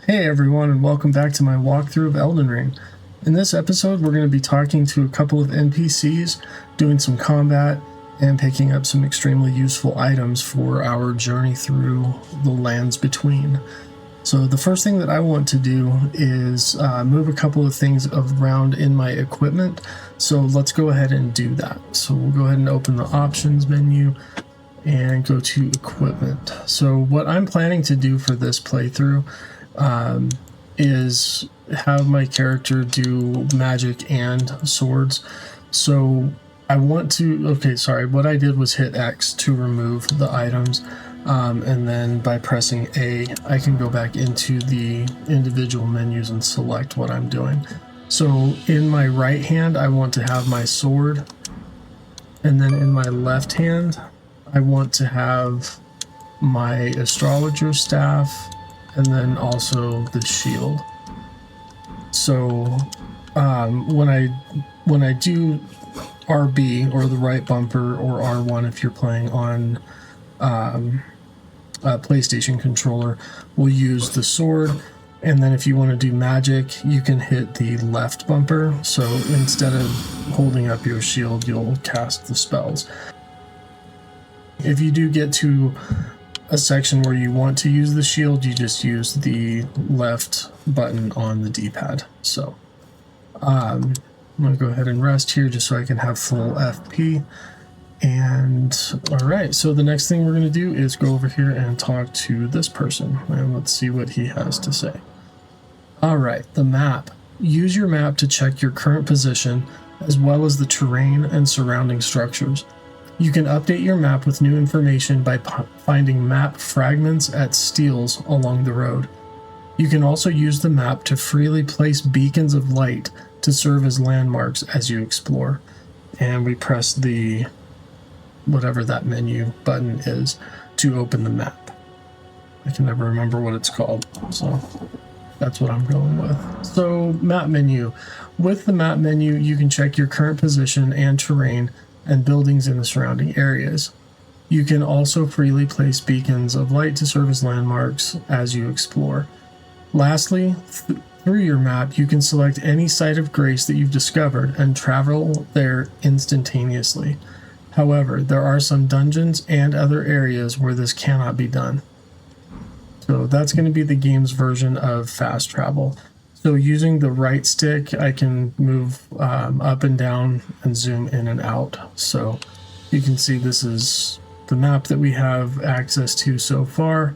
Hey everyone, and welcome back to my walkthrough of Elden Ring. In this episode, we're going to be talking to a couple of NPCs, doing some combat, and picking up some extremely useful items for our journey through the lands between. So the first thing that I want to do is move a couple of things around in my equipment. So let's go ahead and do that. So we'll go ahead and open the options menu and go to equipment. So what I'm planning to do for this playthrough is have my character do magic and swords. So I want to, what I did was hit X to remove the items. And then by pressing A, I can go back into the individual menus and select what I'm doing. So in my right hand, I want to have my sword. And then in my left hand, I want to have my astrologer staff, and then also the shield. So when I do RB or the right bumper or R1 if you're playing on a PlayStation controller, we'll use the sword. And then if you want to do magic, you can hit the left bumper. So instead of holding up your shield, you'll cast the spells. If you do get to a section where you want to use the shield, you just use the left button on the D-pad. So I'm going to go ahead and rest here just so I can have full FP. And all right, so the next thing we're going to do is go over here and talk to this person, and let's see what he has to say. All right, the map. Use your map to check your current position as well as the terrain and surrounding structures. You can update your map with new information by finding map fragments at steels along the road. You can also use the map to freely place beacons of light to serve as landmarks as you explore. And we press the whatever that menu button is to open the map. I can never remember what it's called, so that's what I'm going with. So map menu. With the map menu, you can check your current position and terrain and buildings in the surrounding areas. You can also freely place beacons of light to serve as landmarks as you explore. Lastly, through your map, you can select any site of grace that you've discovered and travel there instantaneously. However, there are some dungeons and other areas where this cannot be done. So that's going to be the game's version of fast travel. So using the right stick, I can move up and down and zoom in and out. So you can see this is the map that we have access to so far.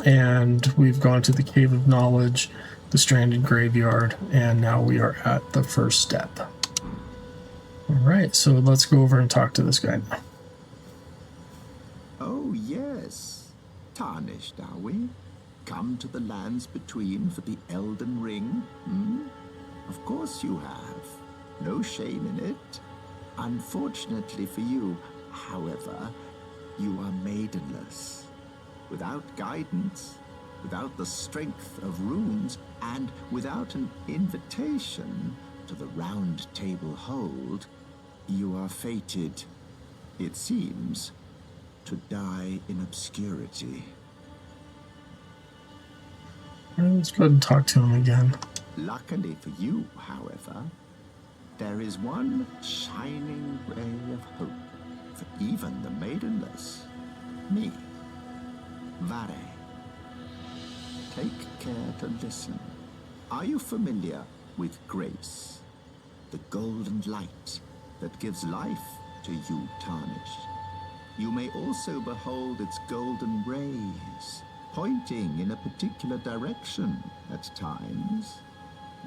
And we've gone to the Cave of Knowledge, the Stranded Graveyard, and now we are at the first step. All right, so let's go over and talk to this guy now. Oh, yes. Tarnished, are we? Come to the lands between for the Elden Ring? Of course you have. No shame in it. Unfortunately for you, however, you are maidenless. Without guidance, without the strength of runes, and without an invitation to the Round Table Hold, you are fated, it seems, to die in obscurity. Let's go ahead and talk to him again. Luckily for you, however, there is one shining ray of hope for even the maidenless. Me, Varre. Take care to listen. Are you familiar with grace? The golden light that gives life to you, Tarnished. You may also behold its golden rays, pointing in a particular direction at times.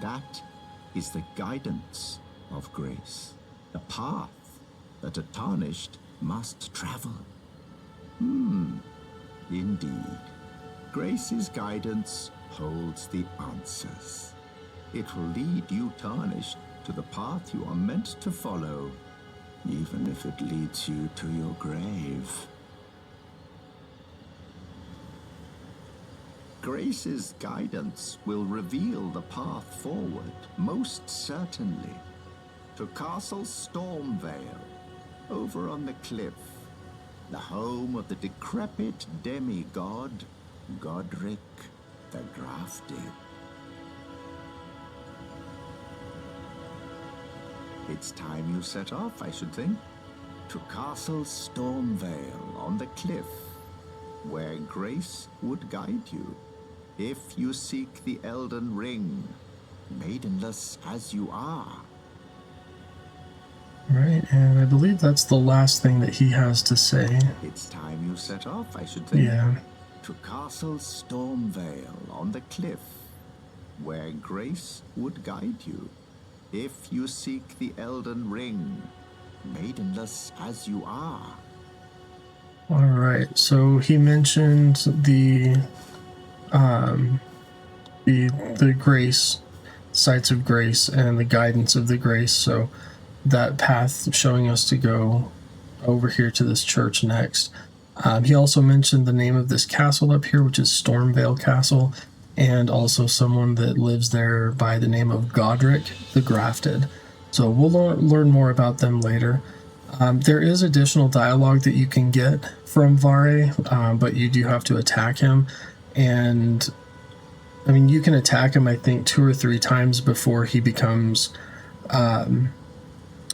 That is the guidance of grace, the path that a Tarnished must travel. Indeed. Grace's guidance holds the answers. It will lead you, Tarnished, to the path you are meant to follow, even if it leads you to your grave. Grace's guidance will reveal the path forward, most certainly, to Castle Stormvale, over on the cliff, the home of the decrepit demigod Godric the Grafted. It's time you set off, I should think, to Castle Stormvale on the cliff, where grace would guide you, if you seek the Elden Ring, maidenless as you are. Right, and I believe that's the last thing that he has to say. It's time you set off, I should think. Yeah. To Castle Stormvale on the cliff, where grace would guide you, if you seek the Elden Ring, maidenless as you are. All right, so he mentioned the grace, sites of grace, and the guidance of the grace. So that path showing us to go over here to this church next. He also mentioned the name of this castle up here, which is Stormvale Castle, and also someone that lives there by the name of Godric the Grafted. So we'll learn more about them later. There is additional dialogue that you can get from Varre, but you do have to attack him. And I mean, you can attack him, I think, 2 or 3 times before he becomes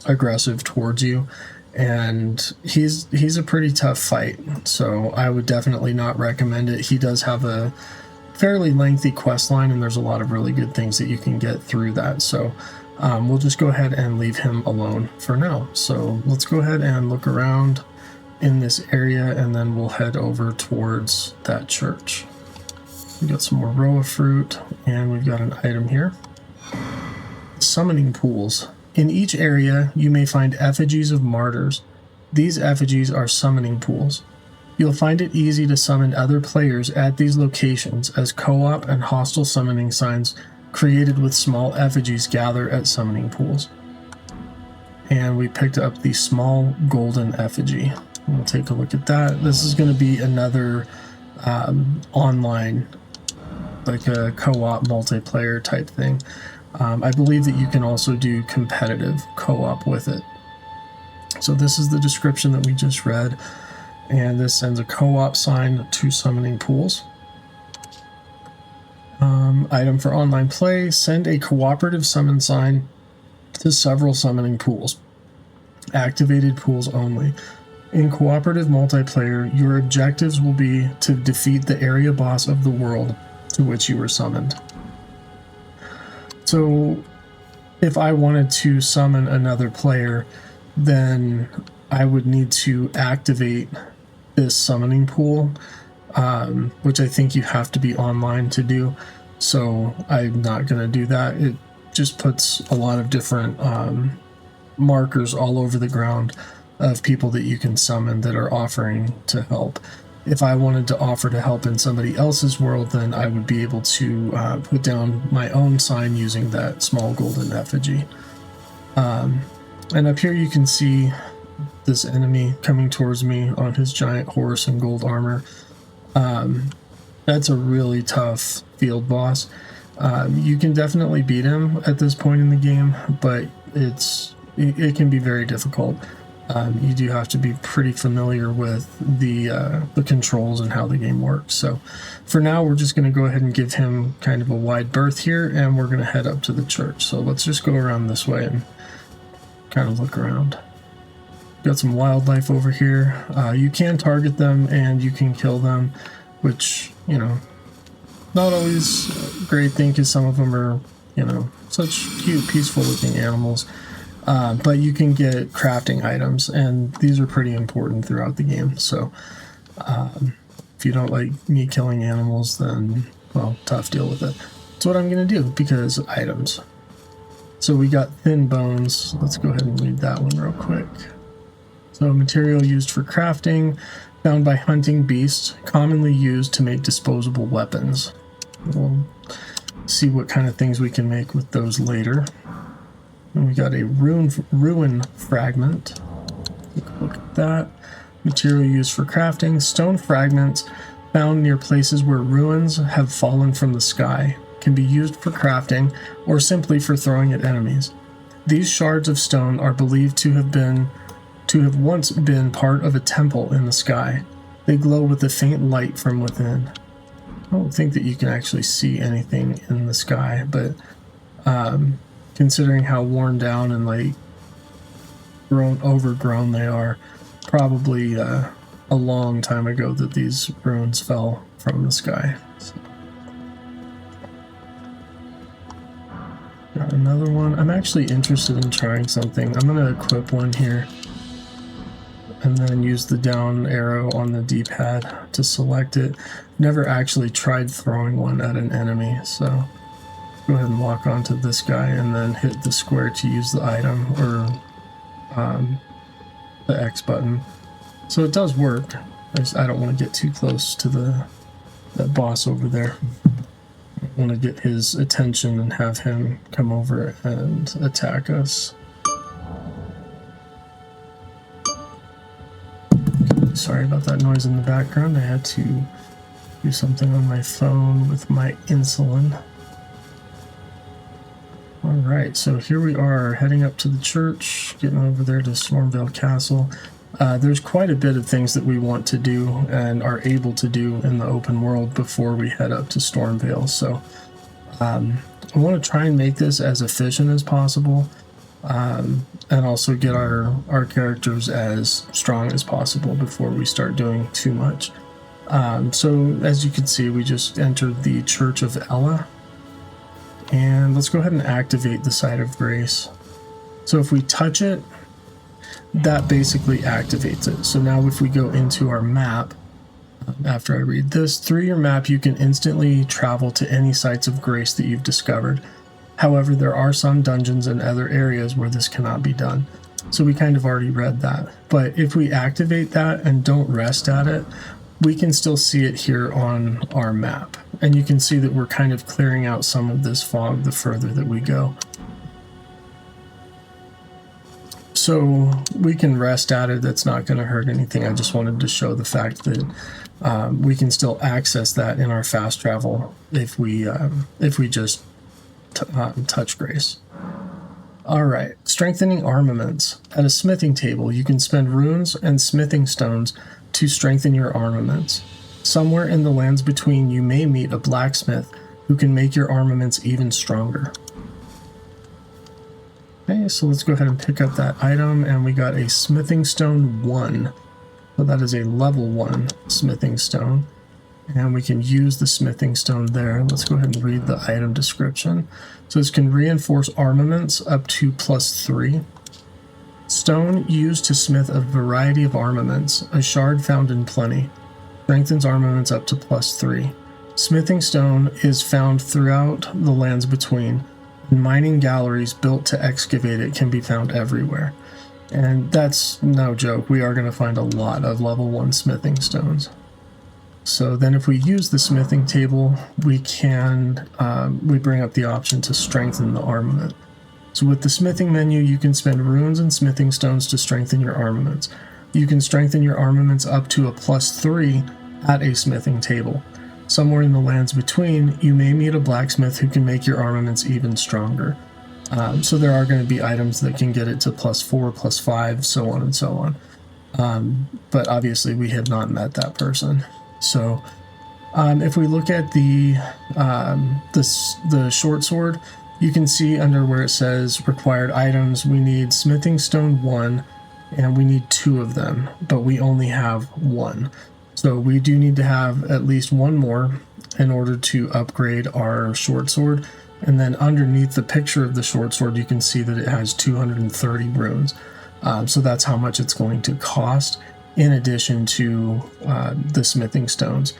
aggressive towards you. And he's a pretty tough fight, so I would definitely not recommend it. He does have a fairly lengthy quest line, and there's a lot of really good things that you can get through that. So we'll just go ahead and leave him alone for now. So let's go ahead and look around in this area, and then we'll head over towards that church. We got some more roa fruit, and we've got an item here. Summoning pools. In each area, you may find effigies of martyrs. These effigies are summoning pools. You'll find it easy to summon other players at these locations, as co-op and hostile summoning signs created with small effigies gather at summoning pools. And we picked up the small golden effigy. We'll take a look at that. This is going to be another online, like a co-op multiplayer type thing. I believe that you can also do competitive co-op with it. So this is the description that we just read, and this sends a co-op sign to summoning pools. Item for online play, send a cooperative summon sign to several summoning pools. Activated pools only. In cooperative multiplayer, your objectives will be to defeat the area boss of the world to which you were summoned. So if I wanted to summon another player, then I would need to activate this summoning pool, which I think you have to be online to do. So I'm not going to do that. It just puts a lot of different markers all over the ground of people that you can summon that are offering to help. If I wanted to offer to help in somebody else's world, then I would be able to put down my own sign using that small golden effigy. And up here you can see this enemy coming towards me on his giant horse and gold armor. That's a really tough field boss. You can definitely beat him at this point in the game, but it can be very difficult. You do have to be pretty familiar with the controls and how the game works. So for now, we're just going to go ahead and give him kind of a wide berth here, and we're going to head up to the church. So let's just go around this way and kind of look around. Got some wildlife over here. You can target them and you can kill them, which, you know, not always a great thing because some of them are, you know, such cute, peaceful looking animals. But you can get crafting items, and these are pretty important throughout the game. So if you don't like me killing animals, then, well, tough, deal with it. That's what I'm going to do, because items. So we got thin bones. Let's go ahead and read that one real quick. So material used for crafting, found by hunting beasts, commonly used to make disposable weapons. We'll see what kind of things we can make with those later. And we got a ruin fragment. Look at that. Material used for crafting. Stone fragments found near places where ruins have fallen from the sky. Can be used for crafting or simply for throwing at enemies. These shards of stone are believed to have once been part of a temple in the sky. They glow with a faint light from within. I don't think that you can actually see anything in the sky, but considering how worn down and like overgrown they are, probably a long time ago that these runes fell from the sky. So. Got another one. I'm actually interested in trying something. I'm going to equip one here and then use the down arrow on the D-pad to select it. Never actually tried throwing one at an enemy, so go ahead and lock onto this guy and then hit the square to use the item, or the X button. So it does work. I don't want to get too close to that boss over there. I want to get his attention and have him come over and attack us. Sorry about that noise in the background. I had to do something on my phone with my insulin. Alright, so here we are heading up to the church, getting over there to Stormvale Castle. There's quite a bit of things that we want to do and are able to do in the open world before we head up to Stormvale, so I want to try and make this as efficient as possible, and also get our characters as strong as possible before we start doing too much. So as you can see, we just entered the Church of Ella, and let's go ahead and activate the Site of Grace. So if we touch it, that basically activates it. So now if we go into our map, after I read this, through your map you can instantly travel to any sites of grace that you've discovered. However, there are some dungeons and other areas where this cannot be done. So we kind of already read that. But if we activate that and don't rest at it, we can still see it here on our map. And you can see that we're kind of clearing out some of this fog the further that we go. So we can rest at it. That's not going to hurt anything. I just wanted to show the fact that we can still access that in our fast travel if we just touch grace. All right, strengthening armaments. At a smithing table, you can spend runes and smithing stones to strengthen your armaments. Somewhere in the lands between, you may meet a blacksmith who can make your armaments even stronger. Okay, so let's go ahead and pick up that item, and we got a smithing stone 1. So that is a level 1 smithing stone, and we can use the smithing stone there. Let's go ahead and read the item description. So this can reinforce armaments up to +3. Stone used to smith a variety of armaments. A shard found in plenty. Strengthens armaments up to +3. Smithing stone is found throughout the lands between. Mining galleries built to excavate it can be found everywhere. And that's no joke. We are going to find a lot of level 1 smithing stones. So then if we use the smithing table, we can we bring up the option to strengthen the armament. So with the smithing menu, you can spend runes and smithing stones to strengthen your armaments. You can strengthen your armaments up to a +3 at a smithing table. Somewhere in the lands between, you may meet a blacksmith who can make your armaments even stronger. So there are going to be items that can get it to +4, +5, so on and so on. But obviously we have not met that person. So if we look at the short sword, you can see under where it says required items, we need smithing stone 1, and we need 2 of them, but we only have 1. So we do need to have at least 1 more in order to upgrade our short sword. And then underneath the picture of the short sword, you can see that it has 230 runes. So that's how much it's going to cost, in addition to the smithing stones.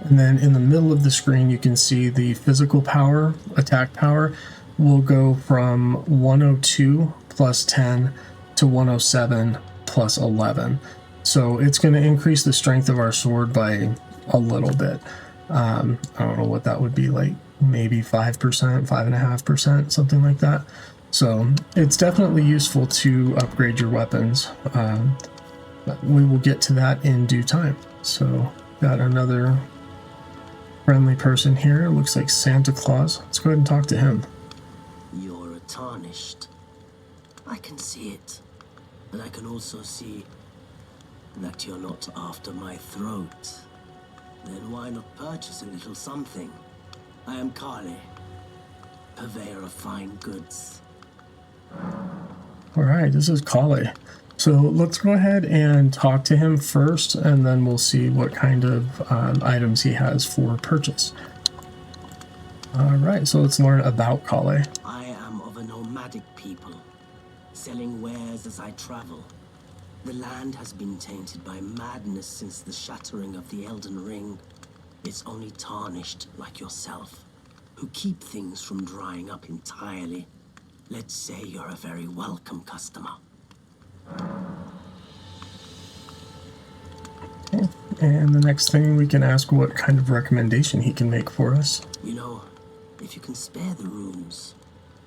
And then in the middle of the screen, you can see the physical power, attack power, will go from 102 +10 to 107 +11. So it's going to increase the strength of our sword by a little bit. I don't know what that would be, like maybe 5%, 5.5%, something like that. So it's definitely useful to upgrade your weapons. But we will get to that in due time. So got another friendly person here. It looks like Santa Claus. Let's go ahead and talk to him. You're tarnished. I can see it. But I can also see that you're not after my throat. Then why not purchase a little something? I am Kale, purveyor of fine goods. All right, this is Kale. So let's go ahead and talk to him first, and then we'll see what kind of items he has for purchase. All right, so let's learn about Kale. I am of a nomadic people, selling wares as I travel. The land has been tainted by madness since the shattering of the Elden Ring. It's only tarnished like yourself, who keep things from drying up entirely. Let's say you're a very welcome customer. Okay. And the next thing, we can ask what kind of recommendation he can make for us. You know, if you can spare the runes,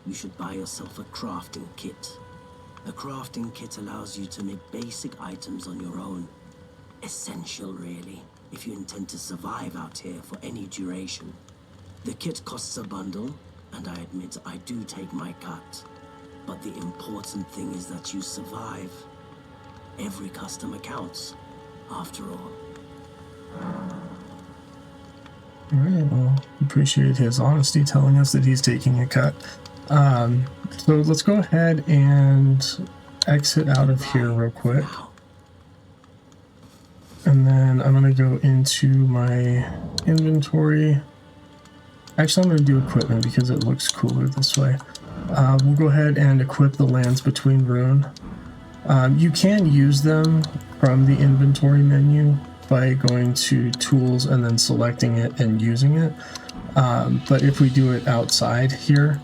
you should buy yourself a crafting kit. A crafting kit allows you to make basic items on your own. Essential, really, if you intend to survive out here for any duration. The kit costs a bundle, and I admit I do take my cut. But the important thing is that you survive. Every customer counts, after all. All right, well, appreciate his honesty telling us that he's taking a cut. So let's go ahead and exit out of here real quick. And then I'm going to go into my inventory. Actually, I'm going to do equipment because it looks cooler this way. We'll go ahead and equip the Lands Between rune. You can use them from the inventory menu by going to tools and then selecting it and using it. But if we do it outside here,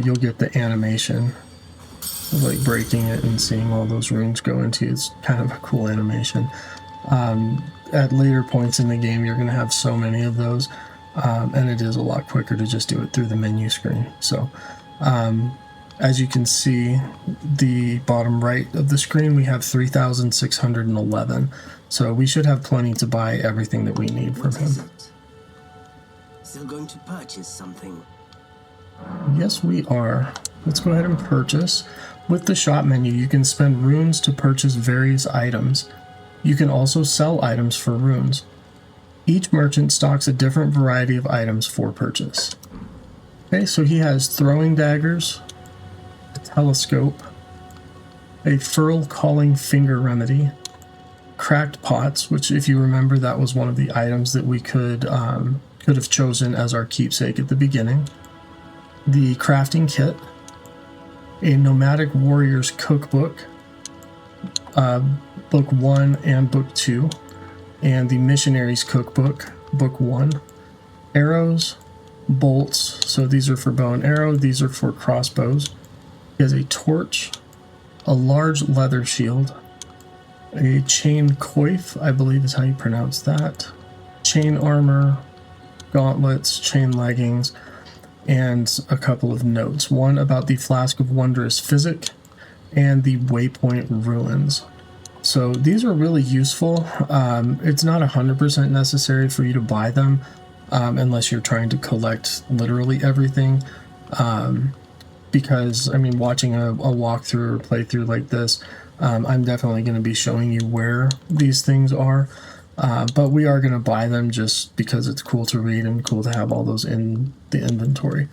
you'll get the animation of like breaking it and seeing all those runes go into it. It's kind of a cool animation. At later points in the game, you're going to have so many of those, and it is a lot quicker to just do it through the menu screen. So as you can see, the bottom right of the screen, we have 3,611. So we should have plenty to buy everything that we need from him. What is it? Still going to purchase something? Yes, we are. Let's go ahead and purchase. With the shop menu, you can spend runes to purchase various items. You can also sell items for runes. Each merchant stocks a different variety of items for purchase. Okay, so he has throwing daggers, a telescope, a furl calling finger remedy, cracked pots, which if you remember, that was one of the items that we could have chosen as our keepsake at the beginning. The crafting kit, a nomadic warrior's cookbook, book 1 and book 2, and the missionary's cookbook, book 1, arrows, bolts, so these are for bow and arrow, these are for crossbows. He has a torch, a large leather shield, a chain coif, I believe is how you pronounce that, chain armor, gauntlets, chain leggings, and a couple of notes. One about the Flask of Wondrous Physic and the Waypoint Ruins. So these are really useful. It's not 100% necessary for you to buy them unless you're trying to collect literally everything. Because, I mean, watching a walkthrough or playthrough like this, I'm definitely going to be showing you where these things are. But we are going to buy them just because it's cool to read and cool to have all those in the inventory.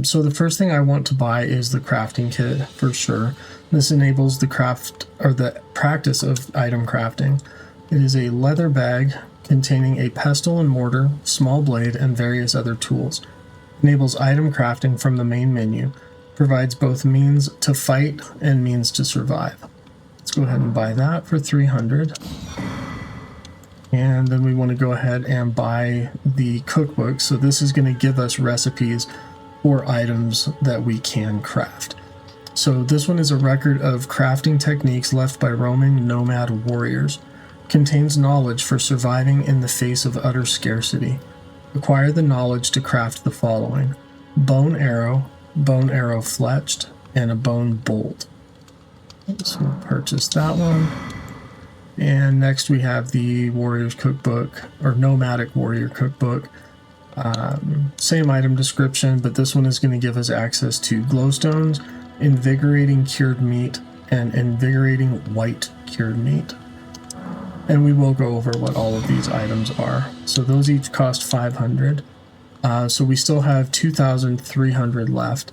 So the first thing I want to buy is the crafting kit for sure. This enables the craft or the practice of item crafting. It is a leather bag containing a pestle and mortar, small blade, and various other tools. Enables item crafting from the main menu. Provides both means to fight and means to survive. Let's go ahead and buy that for 300. And then we want to go ahead and buy the cookbook. So this is going to give us recipes for items that we can craft. So this one is a record of crafting techniques left by roaming nomad warriors. Contains knowledge for surviving in the face of utter scarcity. Acquire the knowledge to craft the following: bone arrow fletched, and a bone bolt. So we'll purchase that one. And next we have the Warrior's Cookbook, or Nomadic Warrior Cookbook. Same item description, but this one is going to give us access to glowstones, invigorating cured meat, and invigorating white cured meat. And we will go over what all of these items are. So those each cost 500. So we still have 2,300 left.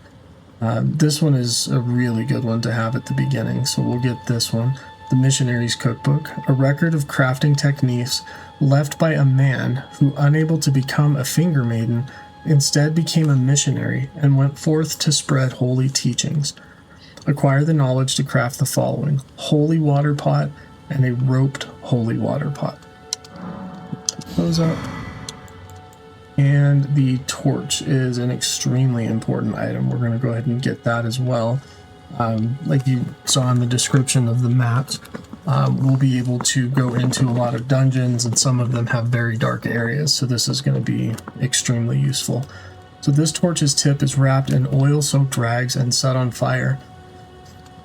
This one is a really good one to have at the beginning, so we'll get this one. The Missionary's Cookbook, a record of crafting techniques left by a man who, unable to become a finger maiden, instead became a missionary and went forth to spread holy teachings. Acquire the knowledge to craft the following: holy water pot and a roped holy water pot. Put those up. And the torch is an extremely important item. We're going to go ahead and get that as well. Like you saw in the description of the maps, we'll be able to go into a lot of dungeons, and some of them have very dark areas, so this is going to be extremely useful. So this torch's tip is wrapped in oil-soaked rags and set on fire.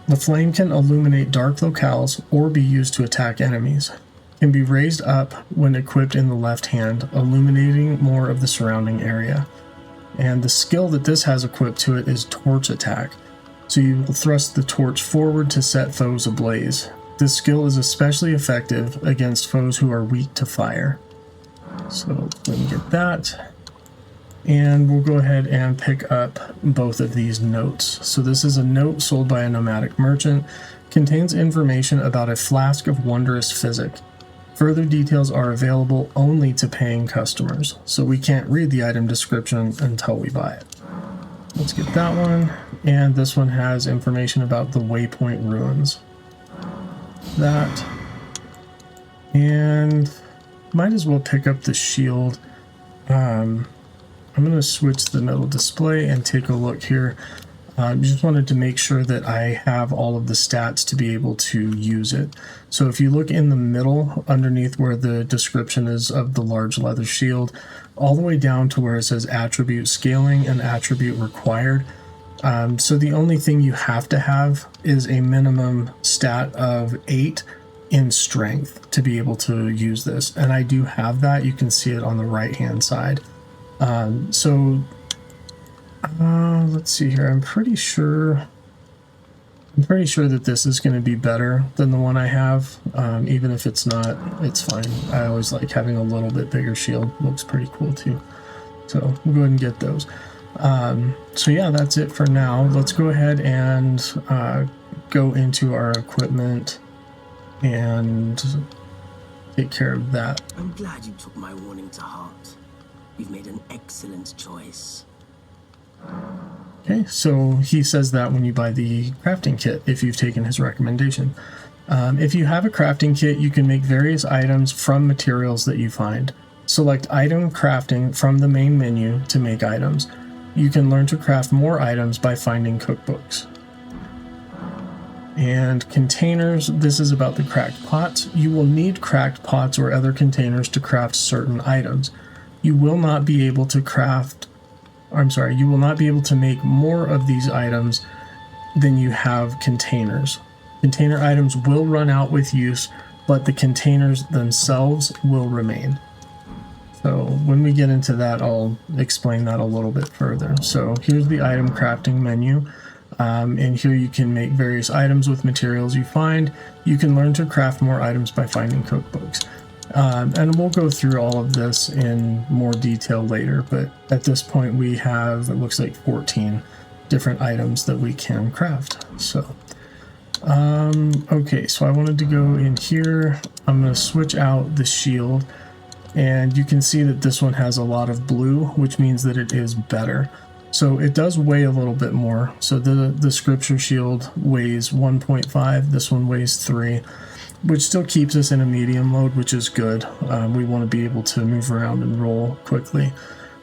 The flame can illuminate dark locales or be used to attack enemies. Can be raised up when equipped in the left hand, illuminating more of the surrounding area. And the skill that this has equipped to it is Torch Attack. So you will thrust the torch forward to set foes ablaze. This skill is especially effective against foes who are weak to fire. So let me get that. And we'll go ahead and pick up both of these notes. So this is a note sold by a nomadic merchant. Contains information about a flask of wondrous physic. Further details are available only to paying customers, so we can't read the item description until we buy it. Let's get that one. And this one has information about the Waypoint Ruins. That. And might as well pick up the shield. I'm going to switch the metal display and take a look here. Just wanted to make sure that I have all of the stats to be able to use it. So if you look in the middle, underneath where the description is of the large leather shield, all the way down to where it says attribute scaling and attribute required. So the only thing you have to have is a minimum stat of 8 in strength to be able to use this. And I do have that. You can see it on the right hand side. Let's see here. I'm pretty sure that this is going to be better than the one I have. Even if it's not, it's fine. I always like having a little bit bigger shield. Looks pretty cool too. So we'll go ahead and get those. So yeah, that's it for now. Let's go ahead and go into our equipment and take care of that. I'm glad you took my warning to heart. You've made an excellent choice. Okay, so he says that when you buy the crafting kit, if you've taken his recommendation. If you have a crafting kit, you can make various items from materials that you find. Select item crafting from the main menu to make items. You can learn to craft more items by finding cookbooks. And containers, this is about the cracked pots. You will need cracked pots or other containers to craft certain items. You will not be able to make more of these items than you have containers. Container items will run out with use, but the containers themselves will remain. So when we get into that, I'll explain that a little bit further. So here's the item crafting menu. And here you can make various items with materials you find. You can learn to craft more items by finding cookbooks. And we'll go through all of this in more detail later, but at this point we have, it looks like 14 different items that we can craft. So, okay, so I wanted to go in here. I'm going to switch out the shield, and you can see that this one has a lot of blue, which means that it is better. So it does weigh a little bit more. So the scripture shield weighs 1.5, this one weighs 3. Which still keeps us in a medium mode, which is good. We want to be able to move around and roll quickly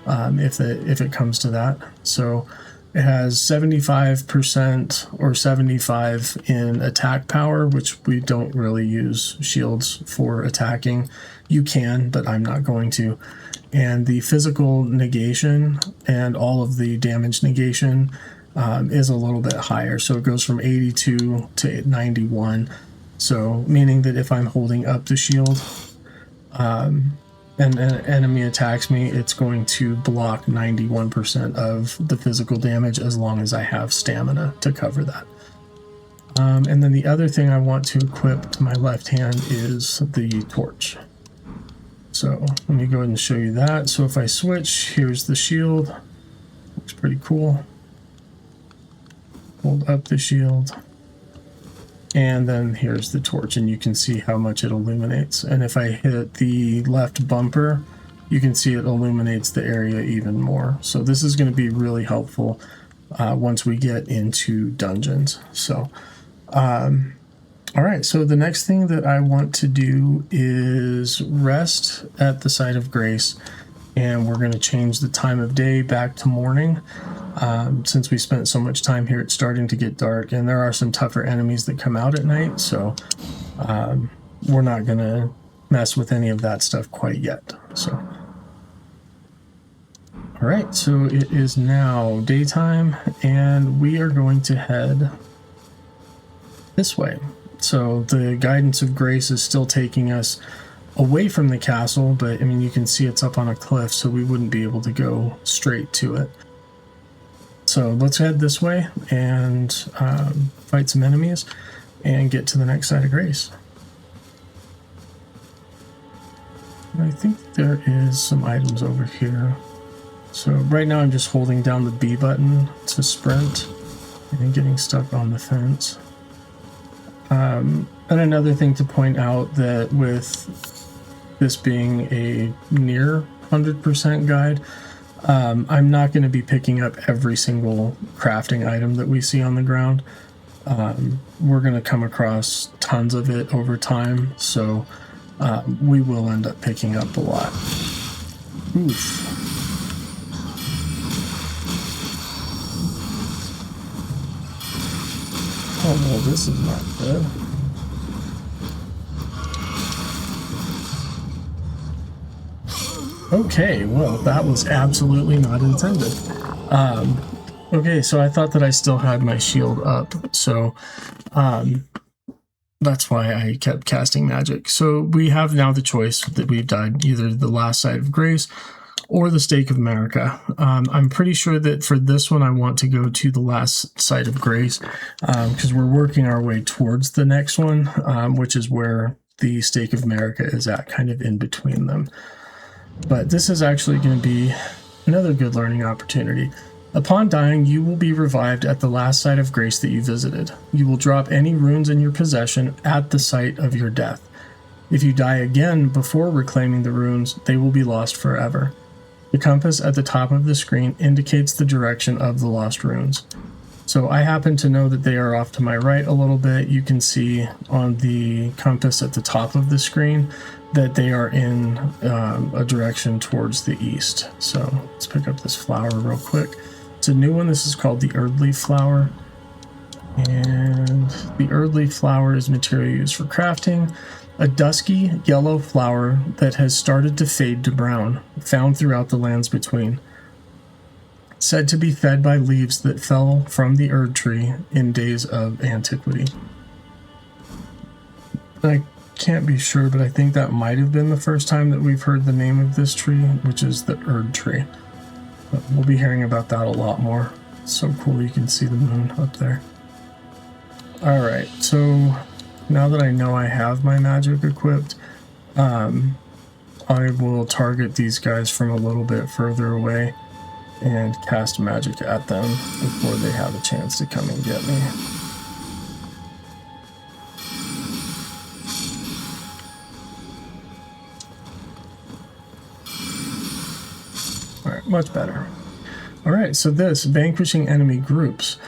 if it comes to that. So it has 75% or 75 in attack power, which we don't really use shields for attacking. You can, but I'm not going to. And the physical negation and all of the damage negation is a little bit higher. So it goes from 82 to 91. So, meaning that if I'm holding up the shield and an enemy attacks me, it's going to block 91% of the physical damage as long as I have stamina to cover that. And then the other thing I want to equip to my left hand is the torch. So let me go ahead and show you that. So if I switch, here's the shield. Looks pretty cool. Hold up the shield. And then here's the torch, and you can see how much it illuminates. And if I hit the left bumper, you can see it illuminates the area even more. So this is going to be really helpful once we get into dungeons. So, all right, so the next thing that I want to do is rest at the site of grace, and we're going to change the time of day back to morning. Since we spent so much time here, it's starting to get dark, and there are some tougher enemies that come out at night, so we're not going to mess with any of that stuff quite yet. So, all right, so it is now daytime, and we are going to head this way. So the guidance of grace is still taking us away from the castle, but I mean, you can see it's up on a cliff, so we wouldn't be able to go straight to it. So let's head this way and fight some enemies and get to the next site of grace. And I think there is some items over here. So right now I'm just holding down the B button to sprint and getting stuck on the fence. And another thing to point out, that with this being a near 100% guide, I'm not going to be picking up every single crafting item that we see on the ground. We're going to come across tons of it over time, so we will end up picking up a lot. Oof. Oh no, this is not good. Okay, well, that was absolutely not intended. Okay, so I thought that I still had my shield up, so that's why I kept casting magic. So we have now the choice that we've died either the last site of grace or the Stake of America. I'm pretty sure that for this one I want to go to the last site of grace, because we're working our way towards the next one, which is where the Stake of America is at, kind of in between them. But this is actually going to be another good learning opportunity. Upon dying, you will be revived at the last site of grace that you visited. You will drop any runes in your possession at the site of your death. If you die again before reclaiming the runes, they will be lost forever. The compass at the top of the screen indicates the direction of the lost runes. So I happen to know that they are off to my right a little bit. You can see on the compass at the top of the screen that they are in a direction towards the east. So let's pick up this flower real quick. It's a new one. This is called the Erdleaf flower. And the Erdleaf flower is material used for crafting. A dusky yellow flower that has started to fade to brown, found throughout the lands between. Said to be fed by leaves that fell from the Erd tree in days of antiquity. I can't be sure, but I think that might have been the first time that we've heard the name of this tree, which is the Erd tree. But we'll be hearing about that a lot more. It's so cool you can see the moon up there. Alright, so now that I know I have my magic equipped, I will target these guys from a little bit further away and cast magic at them before they have a chance to come and get me. Alright, much better. Alright, so this, vanquishing enemy groups.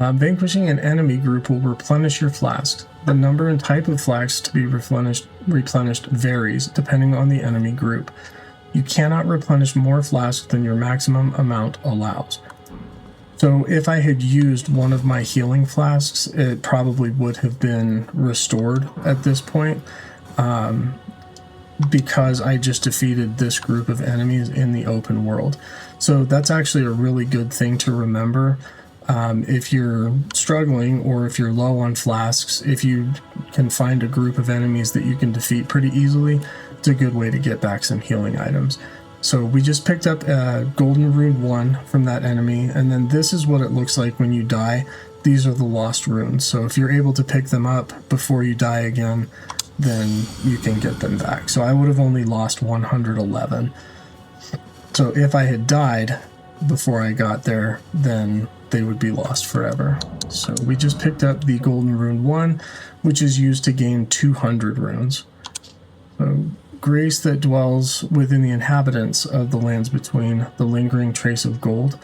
Vanquishing an enemy group will replenish your flasks. The number and type of flasks to be replenished varies depending on the enemy group. You cannot replenish more flasks than your maximum amount allows. So if I had used one of my healing flasks, it probably would have been restored at this point, because I just defeated this group of enemies in the open world. So that's actually a really good thing to remember. If you're struggling or if you're low on flasks, if you can find a group of enemies that you can defeat pretty easily, it's a good way to get back some healing items. So we just picked up a golden rune 1 from that enemy, and then this is what it looks like when you die. these are the lost runes. So if you're able to pick them up before you die again, then you can get them back. So I would have only lost 111. So if I had died before I got there, then they would be lost forever. So we just picked up the Golden Rune 1, which is used to gain 200 runes. So, grace that dwells within the inhabitants of the lands between, the lingering trace of gold.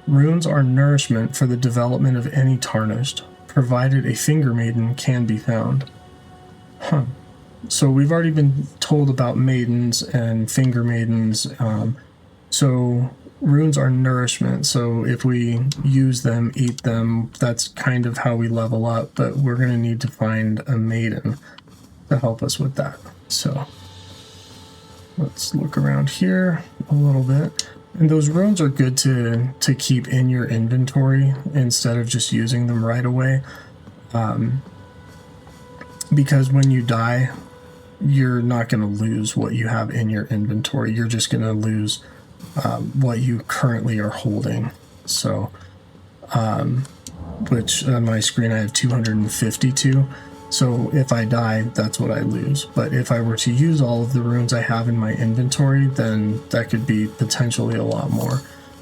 Runes are nourishment for the development of any tarnished, provided a finger maiden can be found. Huh. So we've already been told about maidens and finger maidens. So runes are nourishment. So if we use them, eat them, that's kind of how we level up. But we're going to need to find a maiden to help us with that. So let's look around here a little bit. And those runes are good to keep in your inventory instead of just using them right away. Because when you die, you're not going to lose what you have in your inventory. You're just going to lose what you currently are holding. So, which on my screen I have 252. So if I die, that's what I lose. But if I were to use all of the runes I have in my inventory, then that could be potentially a lot more.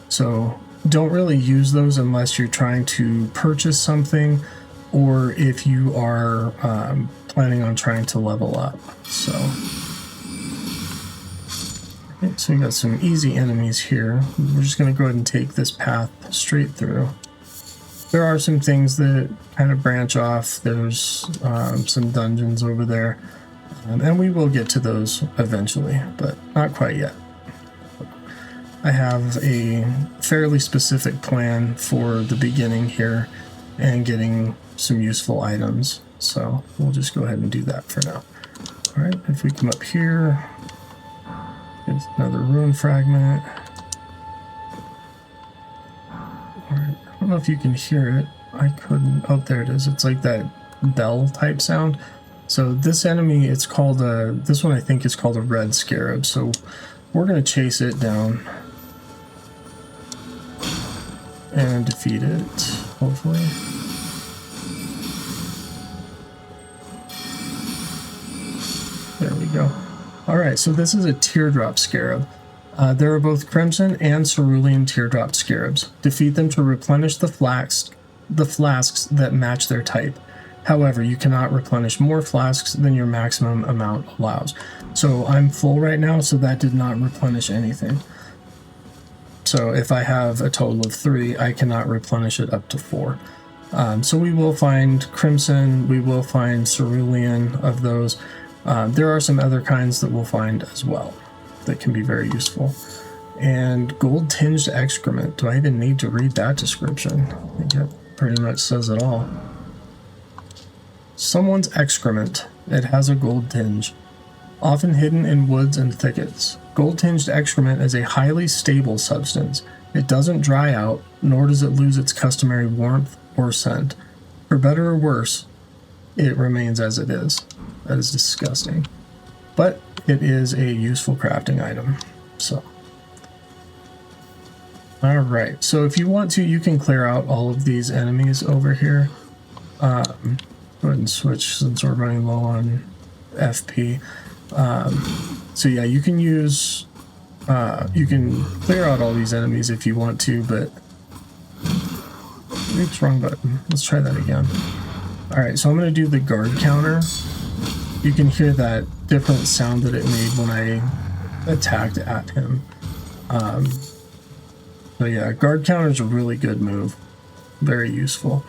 So don't really use those unless you're trying to purchase something, or if you are planning on trying to level up. So, okay, so we got some easy enemies here. We're just going to go ahead and take this path straight through. There are some things that kind of branch off. There's some dungeons over there, and we will get to those eventually, but not quite yet. I have a fairly specific plan for the beginning here and getting some useful items, so we'll just go ahead and do that for now. All right, if we come up here, there's another rune fragment. All right. I don't know if you can hear it. I couldn't. Oh, there it is. It's like that bell type sound. So this enemy, it's called this one I think is called a red scarab. So we're going to chase it down and defeat it, hopefully. There we go. All right, so this is a teardrop scarab. There are both crimson and cerulean teardrop scarabs. Defeat them to replenish the flasks that match their type. However, you cannot replenish more flasks than your maximum amount allows. So I'm full right now, so that did not replenish anything. So if I have a total of 3, I cannot replenish it up to 4. So we will find crimson, we will find cerulean of those. There are some other kinds that we'll find as well that can be very useful. And gold tinged excrement. Do I even need to read that description? I think it pretty much says it all. Someone's excrement. It has a gold tinge, often hidden in woods and thickets. Gold tinged excrement is a highly stable substance. It doesn't dry out, nor does it lose its customary warmth or scent. For better or worse, it remains as it is. That is disgusting. But it is a useful crafting item. So, alright, so if you want to, you can clear out all of these enemies over here. Go ahead and switch since we're running low on FP. So yeah, you can use, you can clear out all these enemies if you want to, but oops, wrong button. Let's try that again. Alright, so I'm going to do the guard counter. You can hear that different sound that it made when I attacked at him. So yeah, guard counter is a really good move. Very useful.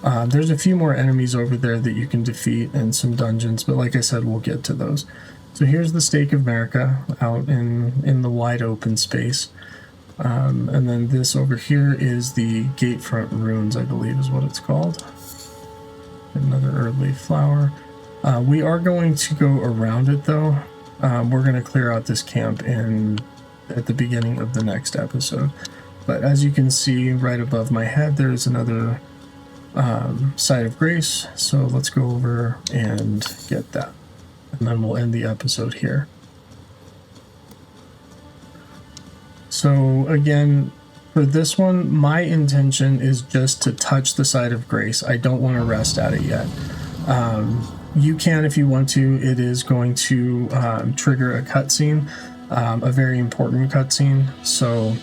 There's a few more enemies over there that you can defeat and some dungeons, but like I said, we'll get to those. So here's the Stake of America out in the wide open space. And then this over here is the Gatefront Ruins, I believe is what it's called. Another early flower. We are going to go around it though. We're going to clear out this camp at the beginning of the next episode. But as you can see right above my head, there's another site of grace. So let's go over and get that. And then we'll end the episode here. So again, For this one, my intention is just to touch the site of grace. I don't want to rest at it yet. You can if you want to. It is going to trigger a cutscene, a very important cutscene. So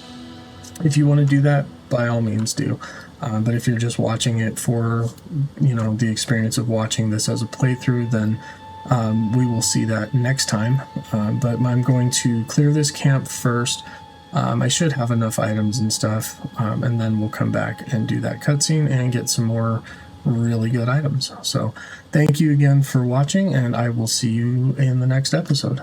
if you want to do that, by all means do. But if you're just watching it for, the experience of watching this as a playthrough, then we will see that next time. But I'm going to clear this camp first. I should have enough items and stuff, and then we'll come back and do that cutscene and get some more really good items. So thank you again for watching, and I will see you in the next episode.